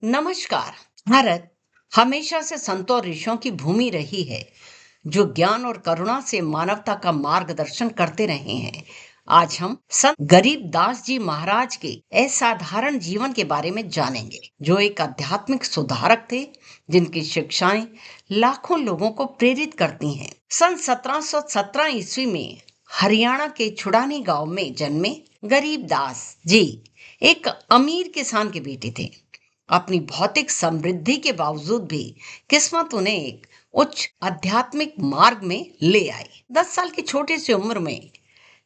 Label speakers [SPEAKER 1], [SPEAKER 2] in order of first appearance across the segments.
[SPEAKER 1] नमस्कार। भारत हमेशा से संतों और ऋषियों की भूमि रही है, जो ज्ञान और करुणा से मानवता का मार्गदर्शन करते रहे हैं। आज हम संत गरीब दास जी महाराज के असाधारण जीवन के बारे में जानेंगे, जो एक आध्यात्मिक सुधारक थे, जिनकी शिक्षाएं लाखों लोगों को प्रेरित करती हैं। सन 1717 ईस्वी में हरियाणा के छुड़ानी गांव में जन्मे गरीब दास जी एक अमीर किसान के बेटे थे। अपनी भौतिक समृद्धि के बावजूद भी किस्मत उन्हें एक उच्च आध्यात्मिक मार्ग में ले आई। 10 साल की छोटी सी उम्र में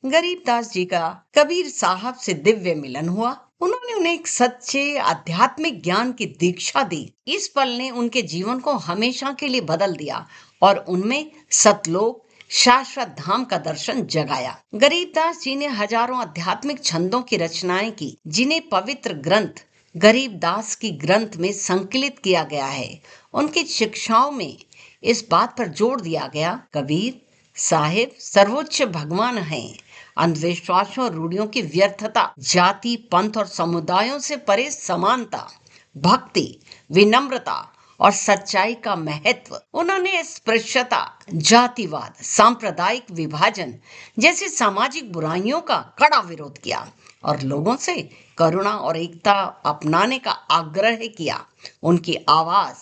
[SPEAKER 1] गरीबदास जी का कबीर साहब से दिव्य मिलन हुआ। उन्होंने उन्हें एक सच्चे आध्यात्मिक ज्ञान की दीक्षा दी। इस पल ने उनके जीवन को हमेशा के लिए बदल दिया और उनमें सतलोक शाश्वत धाम का दर्शन जगाया। गरीबदास जी ने हजारों आध्यात्मिक छंदों की रचनाएं की, जिन्हें पवित्र ग्रंथ गरीबदास की ग्रंथ में संकलित किया गया है। उनकी शिक्षाओं में इस बात पर जोर दिया गया, कबीर साहिब सर्वोच्च भगवान हैं। अंधविश्वासों और रूढ़ियों की व्यर्थता, जाति पंथ और समुदायों से परे समानता, भक्ति, विनम्रता और सच्चाई का महत्व। उन्होंने स्पृश्यता, जातिवाद, सांप्रदायिक विभाजन जैसी सामाजिक बुराइयों का कड़ा विरोध किया और लोगों से करुणा और एकता अपनाने का आग्रह किया। उनकी आवाज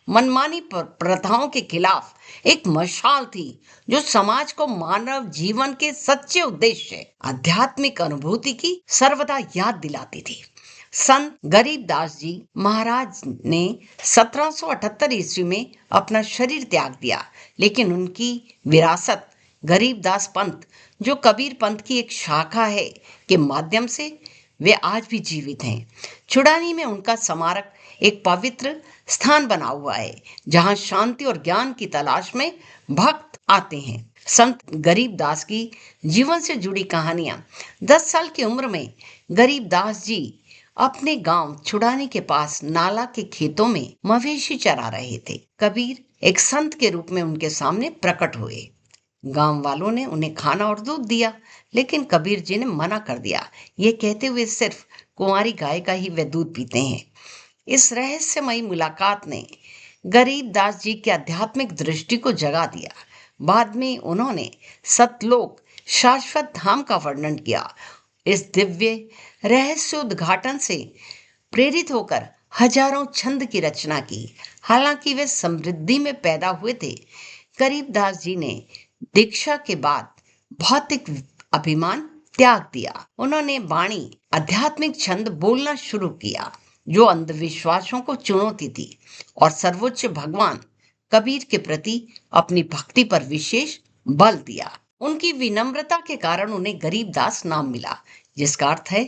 [SPEAKER 1] मनमानी प्रथाओं के खिलाफ एक मशाल थी, जो समाज को मानव जीवन के सच्चे उद्देश्य, आध्यात्मिक अनुभूति की सर्वदा याद दिलाती थी। संत गरीबदास जी महाराज ने 1778 ईस्वी में अपना शरीर त्याग दिया, लेकिन उनकी विरासत गरीबदास पंथ, जो कबीर पंथ की एक शाखा है, के माध्यम से वे आज भी जीवित हैं। छुड़ानी में उनका स्मारक एक पवित्र स्थान बना हुआ है, जहां शांति और ज्ञान की तलाश में भक्त आते हैं। संत गरीबदास की जीवन से जुड़ी कहानियां। 10 साल की उम्र में गरीबदास जी अपने गांव छुड़ानी के पास नाला के खेतों में मवेशी चरा रहे थे। कबीर एक संत के रूप में उनके सामने प्रकट हुए। गांव वालों ने उन्हें खाना और दूध दिया, लेकिन कबीर जी ने मना कर दिया, ये कहते हुए सिर्फ कुंवारी गाय का ही वे दूध पीते हैं। इस रहस्यमयी मुलाकात ने गरीबदास जी की आध्यात्मिक दृष्टि को जगा दिया। बाद में उन्होंने सतलोक शाश्वत धाम का वर्णन किया। इस दिव्य रहस्योद्घाटन से प्रेरित होकर हजारों छंद की रचना की। हालांकि वे समृद्धि में पैदा हुए थे, गरीबदास जी ने दीक्षा के बाद भौतिक अभिमान त्याग दिया। उन्होंने वाणी आध्यात्मिक छंद बोलना शुरू किया, जो अंधविश्वासों को चुनौती थी, और सर्वोच्च भगवान कबीर के प्रति अपनी भक्ति पर विशेष बल दिया। उनकी विनम्रता के कारण उन्हें गरीबदास नाम मिला, जिसका अर्थ है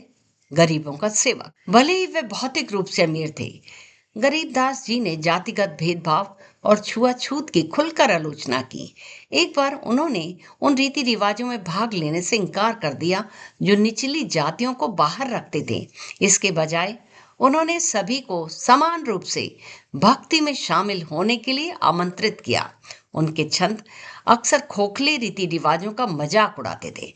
[SPEAKER 1] गरीबों का सेवक। भले ही वे भौतिक रूप से अमीर थे, गरीबदास जी ने जातिगत भेदभाव और छुआछूत की खुलकर आलोचना की। एक बार उन्होंने उन रीति रिवाजों में भाग लेने से इनकार कर दिया, जो निचली जातियों को बाहर रखते थे। इसके बजाय उन्होंने सभी को समान रूप से भक्ति में शामिल होने के लिए आमंत्रित किया। उनके छंद अक्सर खोखले रीति रिवाजों का मजाक उड़ाते थे।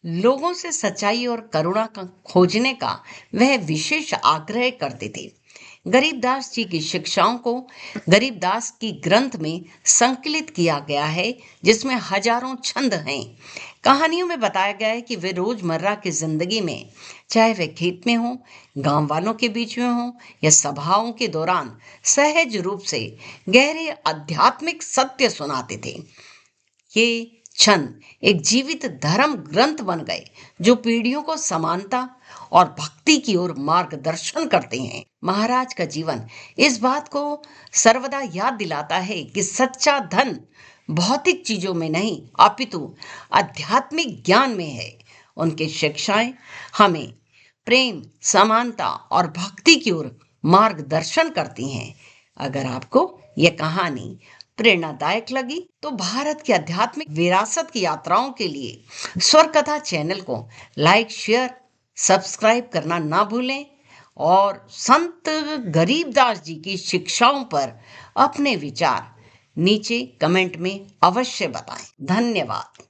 [SPEAKER 1] लोगों से सच्चाई और करुणा का खोजने का वह विशेष आग्रह करते थे। गरीबदास जी की शिक्षाओं को गरीबदास की ग्रंथ में संकलित किया गया है, जिसमें हजारों छंद हैं। कहानियों में बताया गया है कि वे रोजमर्रा की जिंदगी में, चाहे वे खेत में हो, गांव वालों के बीच में हो या सभाओं के दौरान, सहज रूप से गहरे आध्यात्मिक सत्य सुनाते थे। ये छंद एक जीवित धर्म ग्रंथ बन गए, जो पीढ़ियों को समानता और भक्ति की ओर मार्गदर्शन करते हैं। महाराज का जीवन इस बात को सर्वदा याद दिलाता है कि सच्चा धन भौतिक चीजों में नहीं, अपितु आध्यात्मिक ज्ञान में है। उनकी शिक्षाएं हमें प्रेम, समानता और भक्ति की ओर मार्गदर्शन करती हैं। अगर आपको यह कहानी प्रेरणादायक लगी, तो भारत की आध्यात्मिक विरासत की यात्राओं के लिए स्वर कथा चैनल को लाइक, शेयर, सब्सक्राइब करना ना भूलें और संत गरीबदास जी की शिक्षाओं पर अपने विचार नीचे कमेंट में अवश्य बताएं। धन्यवाद।